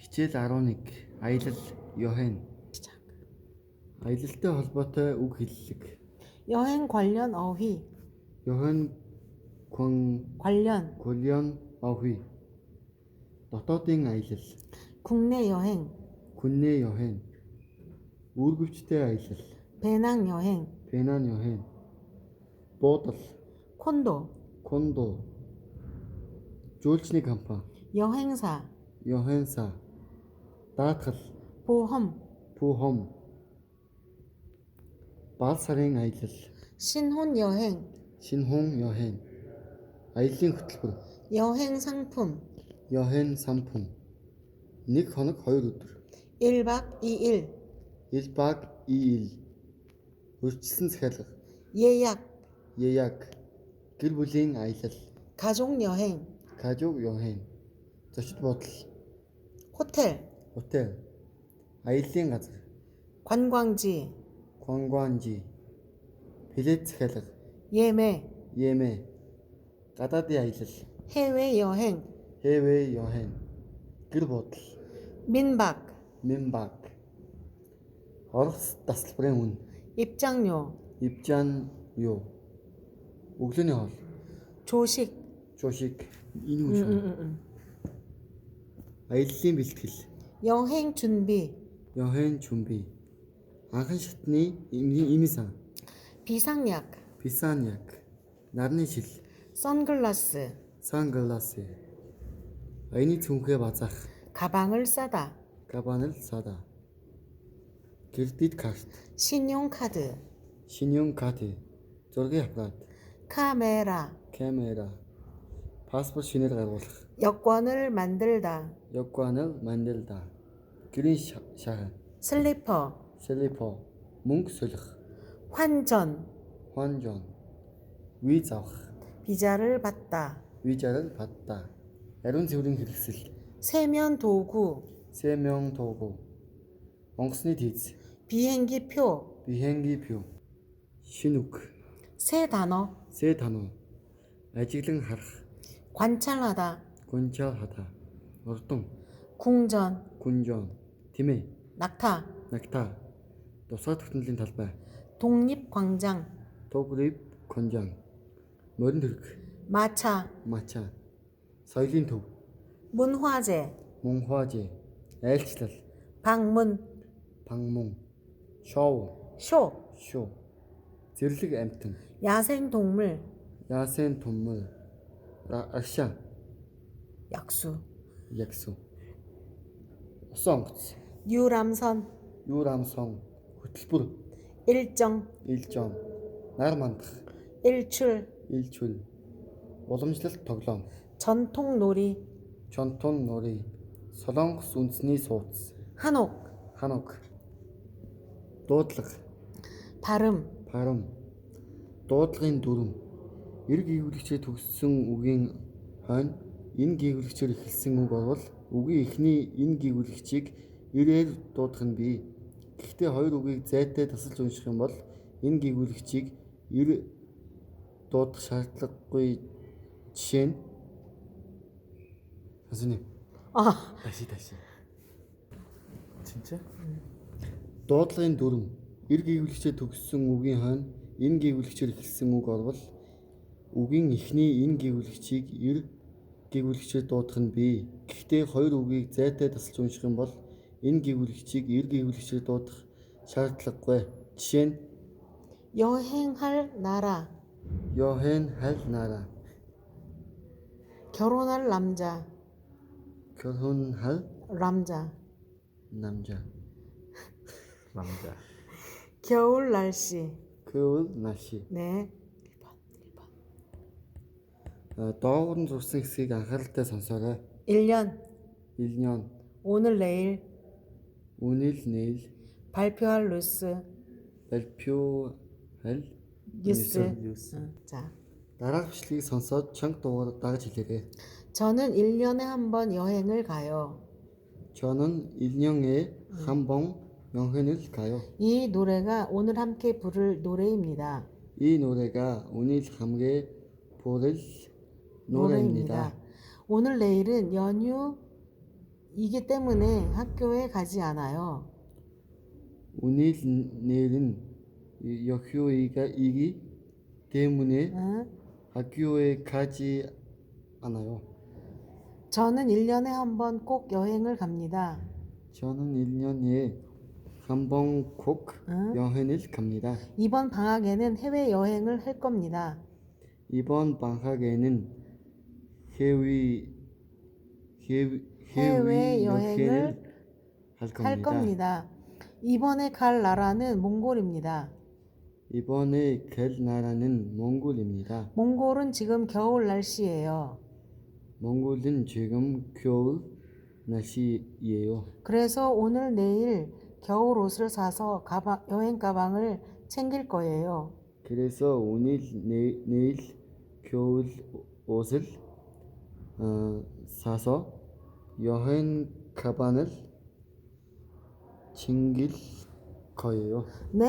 Хичээл 11 аялал 여행. 아이들тэй холбоотой үг хэллэг. 여행 관련 어휘. 여행 관련 어휘. дотоодын аялал. 국내 여행. 국내 여행. үүргэвчтэй аялал. 배낭 여행. 배낭 여행. буудал. 콘도. жуулчны компани. 여행사. даатгал. 보험. бал сарын аялал. 신혼 여행. аяллийн хөтөлбөр. 여행 상품. нэг хоног 2 өдөр. 1박 2일. урьдчилан захиалга. 예약. гэр бүлийн аялал. 가족 여행. зочид буудал. 호텔. аяллийн газар. 관광지. билет захиалга. 예매. гадаадын аялал. 해외 여행. гэр буудал. 민박. орох тасалбарын үн. 입장료. өглөөний хоол. 조식. энэ үү шүү. аяллийн бэлтгэл. 여행 준비. анхан шатны имийн сан. 비상약. нарны шил. 선글라스. аяны цүнхээ базаах. 가방을 싸다. кредит карт. 신용카드. зургийн аппарат. 카메라. паспорт шинээр гаргуулах. 여권을 만들다. гэрийн шахаа. 슬리퍼. мөнгө солих. 환전. виз авах. 비자를 받다. ариун цэврийн хэрэгсэл. 세면 도구. онгоцны тийз. 비행기표. шинүг. 새 단어. ажиглан харах. 관찰하다. урдун. 궁전. тэмээ. 낙타. тусгай тогтнолын талбай. 독립광장. морин төрх. 마차. соёлын төв. 문화재. айлчлал. 방문. шоу. 쇼. зэрлэг амьтан. 야생동물. агшаа. 약수. усан онгоц. 유람선. хөтөлбөр. 일정. нар мандах. 일출. уламжлалт тоглоом. 전통놀이. солонгос үндэсний сууц. 한옥. дуудлага. 발음. дуудлагын дүрм. эр гэгүүлэгчээр төгссөн үгийн хойно энэ гэгүүлэгчээр эхэлсэн үг орвол үгийн эхний энэ гэгүүлэгчийг эрээр дуудах нь бий. Гэхдээ хоёр үгийг зайтай тасалж унших юм бол энэ гэгүүлэгчийг эр дуудах шаардлагагүй. жишээ нь 다시. 진짜? дуудлагын дүрм. эр гэгүүлэгчээр төгссөн үгийн хойно энэ гэгүүлэгчээр эхэлсэн үг орвол үгийн эхний энэ гэгүүлэгчийг эр гэгүүлэгчээр дуудах нь бий. Гэхдээ хоёр үгийг зайтай тасалж унших юм бол энэ гэгүүлэгчийг эр гэгүүлэгчээр дуудах шаардлагагүй. жишээ нь 여행할 나라. 결혼할 남자. 남자. 겨울 날씨. 네. 1번. доогуур зурсан хэсгийг анхааралтай сонсоорой. 1년. 오늘 내일. 발표할 뉴스. 자. дараах бичлэгийг сонсоод чанга дуугаар дагаж хэлээрэй. 저는 1년에 한 번 여행을 가요. 저는 1년에 한 번 여행을 가요. 이 노래가 오늘 함께 부를 노래입니다. 이 노래가 오늘 함께 부를 노래입니다. 오늘 내일은 연휴 이기 때문에 학교에 가지 않아요. 오늘 내일은 여휴이기 때문에 응? 학교에 가지 않아요. 저는 1년에 한 번 꼭 여행을 갑니다. 저는 1년에 한 번 꼭 응? 여행을 갑니다. 이번 방학에는 해외 여행을 할 겁니다. 이번 방학에는 해외 해외 여행을 여행을 할 할 겁니다. 겁니다. 이번에 갈 나라는 몽골입니다. 이번에 갈 나라는 몽골입니다. 몽골은 지금 겨울 날씨예요. 몽골은 지금 겨울 날씨예요. 그래서 오늘 내일 겨울 옷을 사서 여행 가방을 챙길 거예요. 그래서 오늘 내일 겨울 옷을 사서 여행 가방을 챙길 거예요. 네.